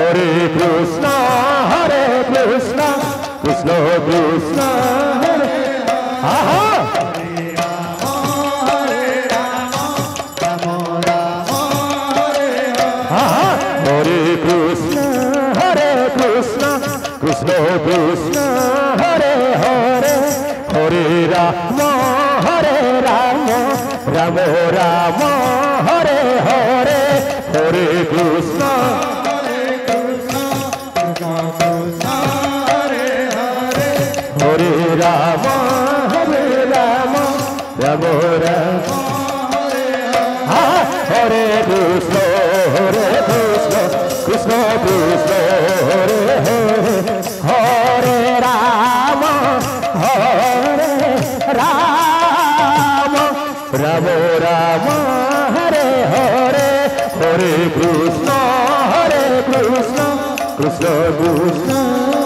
Hare Krishna, Krishna Krishna, Hare Aha! Hare Krishna, Krishna Krishna, Hare Hare, Hare Rama, Rama Rama, Hare Hare, Hare Krishna, Hare Rama, Rama Rama, Hare Krishna, Krishna Krishna, Hare Hare, Hare Rama, Rama Rama, Hare Hare, Hare Krishna, Krishna Krishna,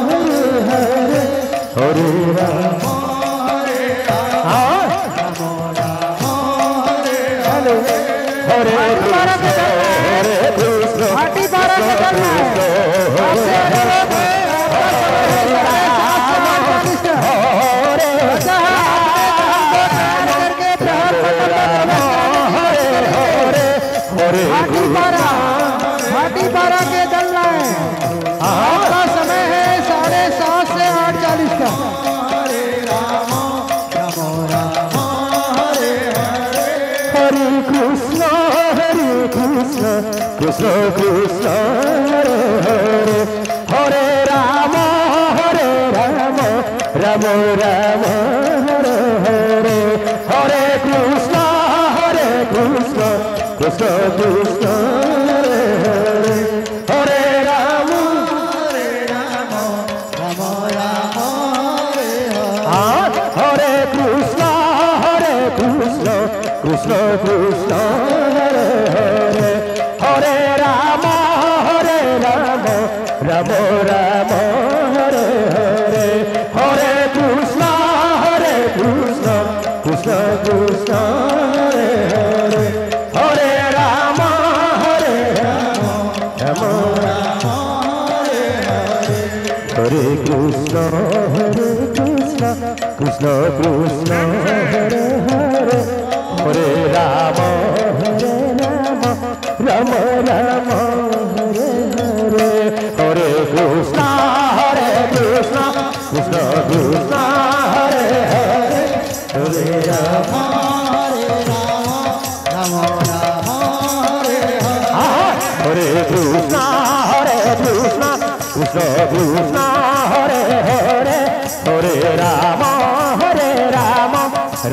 Hare Hare, Hare Rama, Hare Krishna, Hati पारा के चल रहा है। आपका समय है 7:30 से 8:40 का। Hare Krishna, Krishna Krishna, Hare Hare, Hare Rama, Rama Rama, Hare Hare, Hare Krishna, Krishna Krishna, Hare Hare, Hare Rama, Rama Rama, Hare Krishna, Krishna Krishna, Hare Hare, Hare Rama, Rama Rama, Hare Hare, Hare Krishna, Krishna Krishna, Hare Hare, Hare Rama, Rama Rama, Hare Krishna, Krishna Krishna, Hare Hare, Hare Rama, Rama Rama, Hare Hare, Hare Krishna, Krishna Krishna, Hare Hare, Hare Rama, Rama Rama, Hare Krishna, Krishna Krishna, Hare Hare, Hare Rama,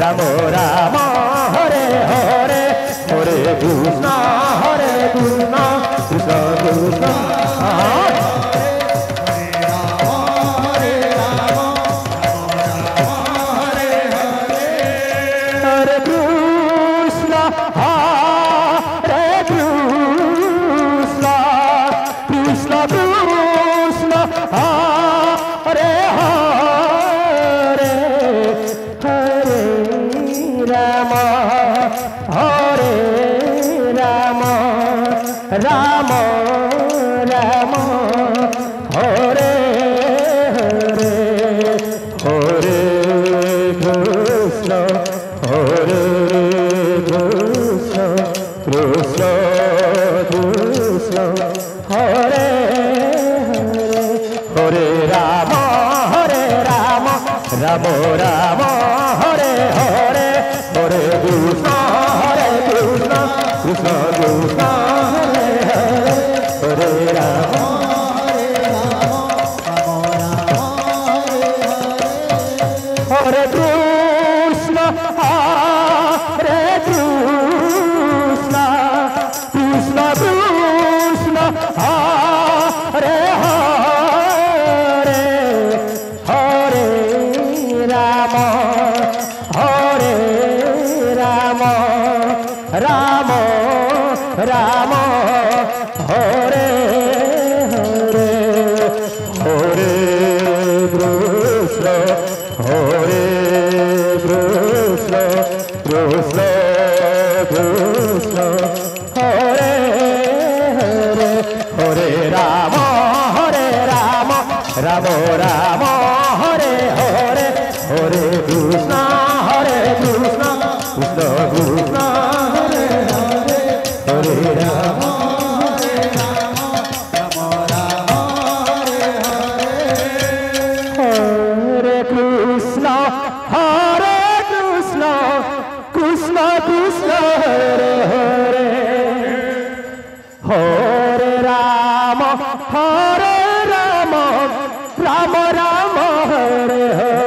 Rama Rama, Hare Hare, Hare Krishna, Krishna Krishna, Hare Krishna, Krishna Krishna, Hare Hare, Hare Rama, Rama Rama, Hare Hare, Hare Krishna, Krishna Krishna, Hare Hare, Hare Rama, Rama Rama, Hare Hare, Hare Krishna, Krishna Krishna, Hare Hare, Hare Rama, Hare Krishna, Krishna Krishna, Hare Hare, Hare Rama, Rama Rama, Hare Hare, Hare Krishna, Krishna Krishna, Hare Hare, Hare Rama, Ram Ram Hare Hare Hare Krishna Krishna Krishna Hare Hare Hare Ram হরে কৃষ্ণ কৃষ্ণ কৃষ্ণ হরে হরে হরে রাম রাম রাম হরে হরে